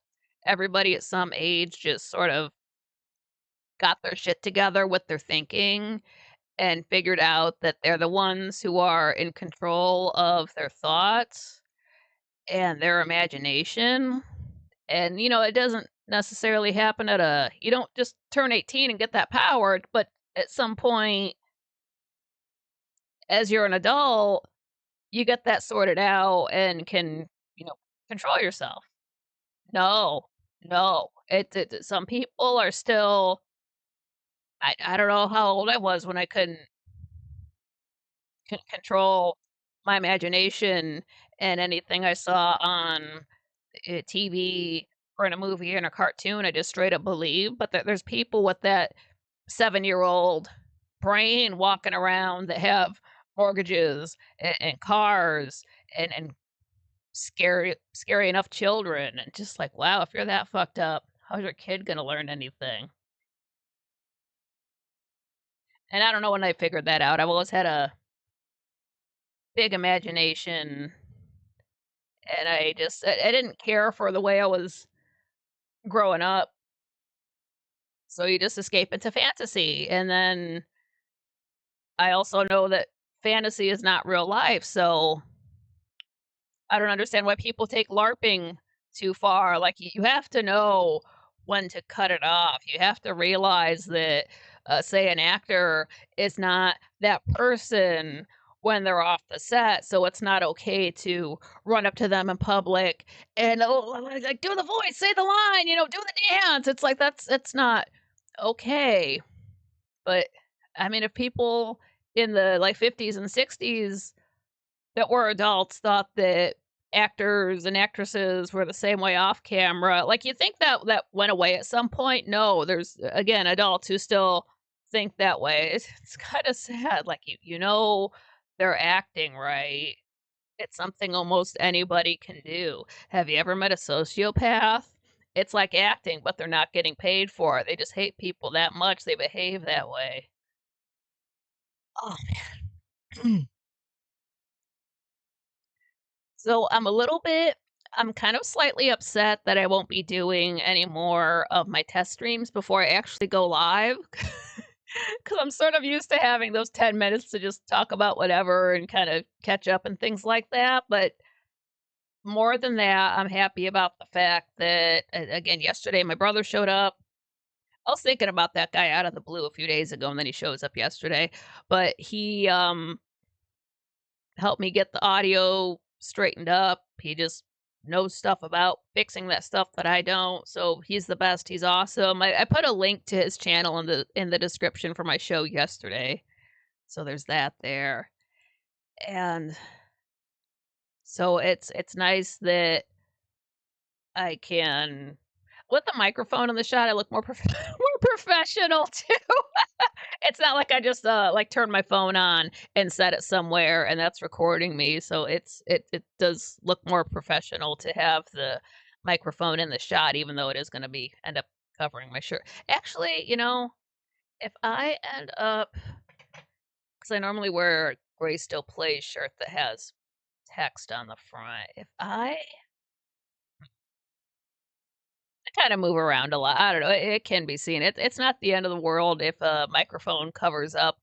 everybody at some age just sort of got their shit together with their thinking and figured out that they're the ones who are in control of their thoughts and their imagination. And, it doesn't necessarily happen you don't just turn 18 and get that power, but at some point, as you're an adult, you get that sorted out and can, you know, control yourself. No, no. Some people are still, I don't know how old I was when I couldn't control my imagination and anything I saw on TV or in a movie or in a cartoon, I just straight up believe. But there's people with that 7-year-old brain walking around that have mortgages and cars and scary enough children, and just like, wow, if you're that fucked up, how's your kid gonna learn anything? And I don't know when I figured that out. I've always had a big imagination, and I didn't care for the way I was growing up. So you just escape into fantasy. And then I also know that fantasy is not real life. So I don't understand why people take LARPing too far. Like, you have to know when to cut it off. You have to realize that, say, an actor is not that person when they're off the set. So it's not okay to run up to them in public and, oh, like, do the voice, say the line, do the dance. It's like, that's not okay. But I mean, if people in the like 50s and 60s that were adults thought that actors and actresses were the same way off camera. Like, you think that that went away at some point? No, there's again adults who still think that way. It's kind of sad. Like, they're acting right. It's something almost anybody can do. Have you ever met a sociopath? It's like acting, but they're not getting paid for it. They just hate people that much. They behave that way. Oh man. So I'm kind of slightly upset that I won't be doing any more of my test streams before I actually go live. Because I'm sort of used to having those 10 minutes to just talk about whatever and kind of catch up and things like that. But more than that, I'm happy about the fact that, again, yesterday my brother showed up. I was thinking about that guy out of the blue a few days ago, and then he shows up yesterday. But he helped me get the audio straightened up. He just knows stuff about fixing that stuff that I don't. So he's the best. He's awesome. I put a link to his channel in the description for my show yesterday. So there's that there. And so it's nice that I can with the microphone in the shot, I look more more professional too. It's not like I just, like, turned my phone on and set it somewhere and that's recording me, so it does look more professional to have the microphone in the shot even though it is gonna be end up covering my shirt. Actually, if I end up, because I normally wear a Gray Still Plays shirt that has text on the front. If I kinda move around a lot, I don't know, it can be seen. It's not the end of the world if a microphone covers up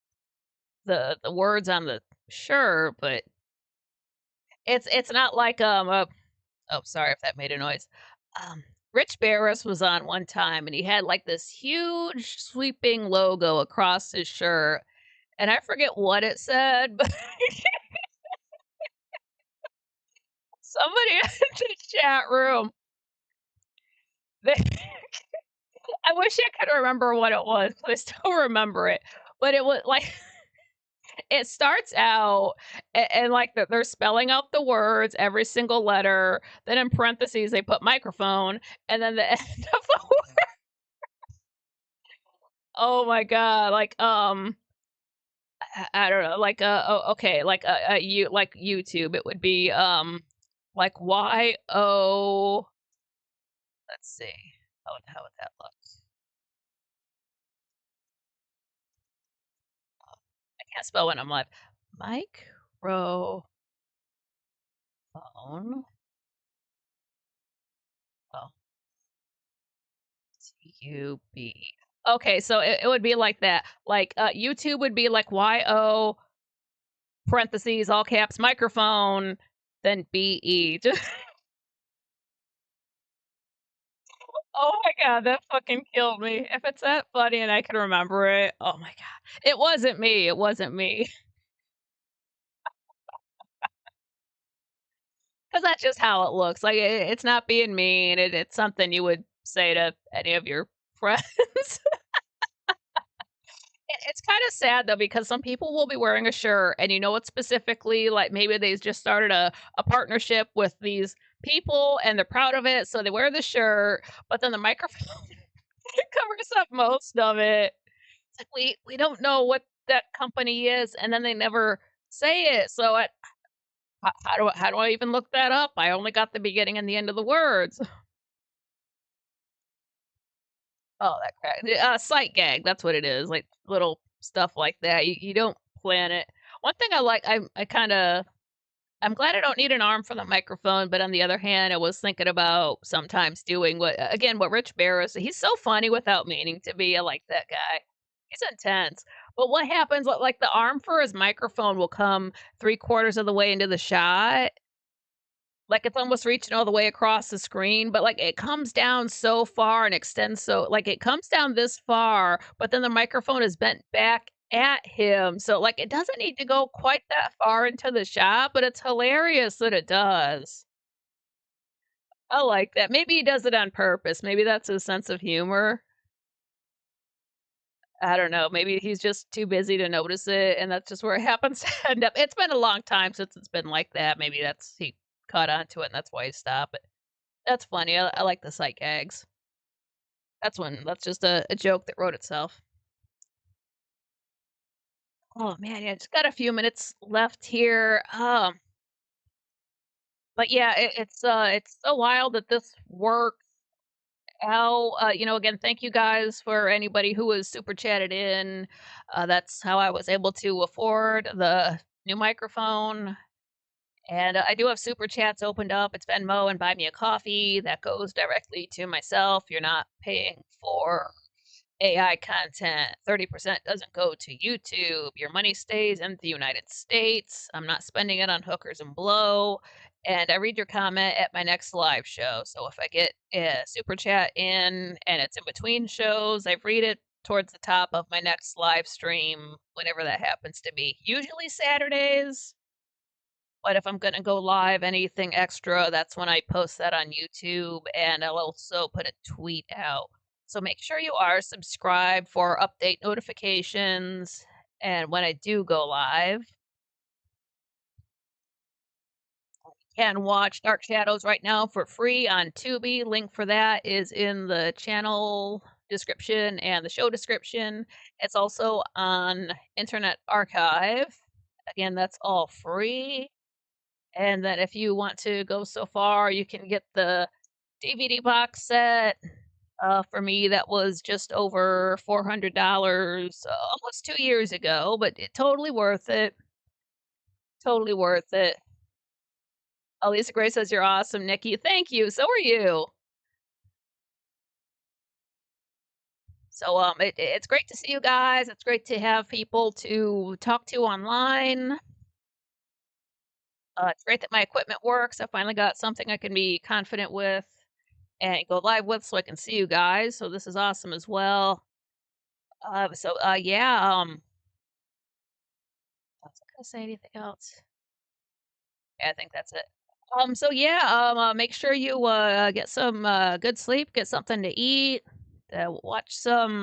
the words on the shirt, but it's not like, oh, sorry if that made a noise. Rich Barris was on one time, and he had, like, this huge sweeping logo across his shirt, and I forget what it said, but somebody in the chat room, they I wish I could remember what it was, but I still remember it, but it was like it starts out and like they're spelling out the words, every single letter. Then in parentheses they put microphone, and then the end of the word. Oh my god! Like I don't know. Like oh, okay, like you like YouTube. It would be like YO. Let's see. How would that look? I can't spell when I'm live. Microphone. Oh, TUB. Okay, so it would be like that. Like, YouTube would be like YO parentheses, all caps, microphone, then BE. Just oh my god, that fucking killed me. If it's that funny and I can remember it, oh my god. It wasn't me, it wasn't me. 'Cause that's just how it looks. Like, it's not being mean, it's something you would say to any of your friends. It's kinda sad though because some people will be wearing a shirt and you know it's specifically like maybe they just started a partnership with these people and they're proud of it, so they wear the shirt, but then the microphone covers up most of it. It's like we don't know what that company is, and then they never say it. So how do I even look that up? I only got the beginning and the end of the words. Oh, that crack sight gag, that's what it is, like, little stuff like that, you don't plan it. One thing I like, I kinda I'm glad I don't need an arm for the microphone, but on the other hand, I was thinking about sometimes doing what again, what Rich Barris he's so funny without meaning to be, I like that guy. He's intense. But what happens, like, the arm for his microphone will come 3/4 of the way into the shot, like, it's almost reaching all the way across the screen, but, like, it comes down so far and extends so like, it comes down this far, but then the microphone is bent back at him, so, like, it doesn't need to go quite that far into the shot, but it's hilarious that it does. I like that. Maybe he does it on purpose. Maybe that's his sense of humor. I don't know. Maybe he's just too busy to notice it, and that's just where it happens to end up. It's been a long time since it's been like that. Maybe that's he caught on to it, and that's why he stopped. But that's funny. I like the sight gags. That's just a joke that wrote itself. Oh man, yeah, just got a few minutes left here. But yeah, it's so wild that this works out. Again, thank you guys for anybody who was super chatted in. That's how I was able to afford the new microphone. And I do have super chats opened up. It's Venmo and Buy Me a Coffee. That goes directly to myself. You're not paying for AI content. 30% doesn't go to YouTube. Your money stays in the United States. I'm not spending it on hookers and blow. And I read your comment at my next live show. So if I get a super chat in and it's in between shows, I read it towards the top of my next live stream, whenever that happens to be. Usually Saturdays. But if I'm gonna go live, anything extra, that's when I post that on YouTube, and I'll also put a tweet out. So make sure you are subscribed for update notifications, and when I do go live, you can watch Dark Shadows right now for free on Tubi. Link for that is in the channel description and the show description. It's also on Internet Archive. Again, that's all free. And then if you want to go so far, you can get the DVD box set. For me, that was just over $400, almost 2 years ago, but totally worth it. Totally worth it. Lisa Gray says, "You're awesome, Nikki." Thank you. So are you. So, it's great to see you guys. It's great to have people to talk to online. It's great that my equipment works. I finally got something I can be confident with and go live with so I can see you guys. So this is awesome as well. Yeah, I was gonna say anything else. Yeah, I think that's it. Yeah, make sure you get some good sleep, get something to eat, watch some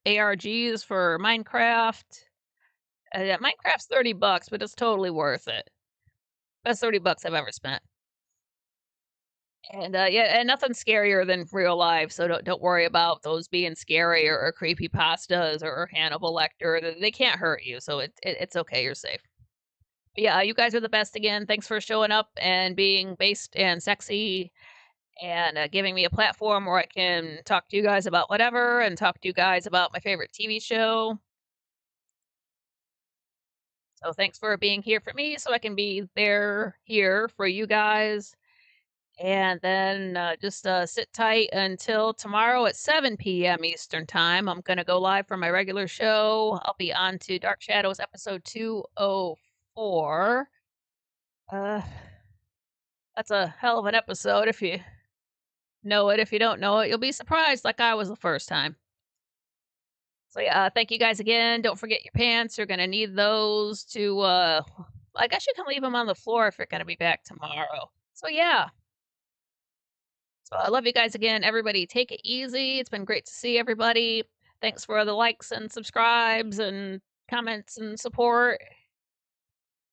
ARGs for Minecraft. Yeah, Minecraft's $30, but it's totally worth it. Best $30 I've ever spent. And yeah, and nothing scarier than real life. So don't worry about those being scary or creepy pastas or Hannibal Lecter. They can't hurt you, so it's okay. You're safe. But yeah, you guys are the best again. Thanks for showing up and being based and sexy and giving me a platform where I can talk to you guys about whatever and talk to you guys about my favorite TV show. So thanks for being here for me so I can be there here for you guys. And then just sit tight until tomorrow at 7 p.m. Eastern Time. I'm going to go live for my regular show. I'll be on to Dark Shadows episode 204. Uh, that's a hell of an episode if you know it. If you don't know it, you'll be surprised like I was the first time. So yeah, thank you guys again. Don't forget your pants. You're gonna need those to I guess you can leave them on the floor if you're gonna be back tomorrow. So yeah. So I love you guys again. Everybody take it easy. It's been great to see everybody. Thanks for the likes and subscribes and comments and support.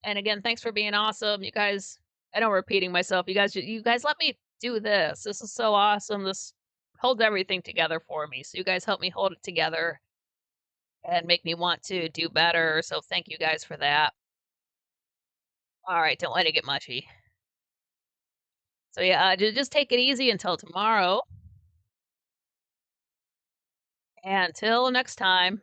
And again, thanks for being awesome. You guys, I know I'm repeating myself. You guys let me do this. This is so awesome. This holds everything together for me. So you guys help me hold it together and make me want to do better. So thank you guys for that. All right, don't let it get mushy. So yeah, just take it easy until tomorrow. And until next time.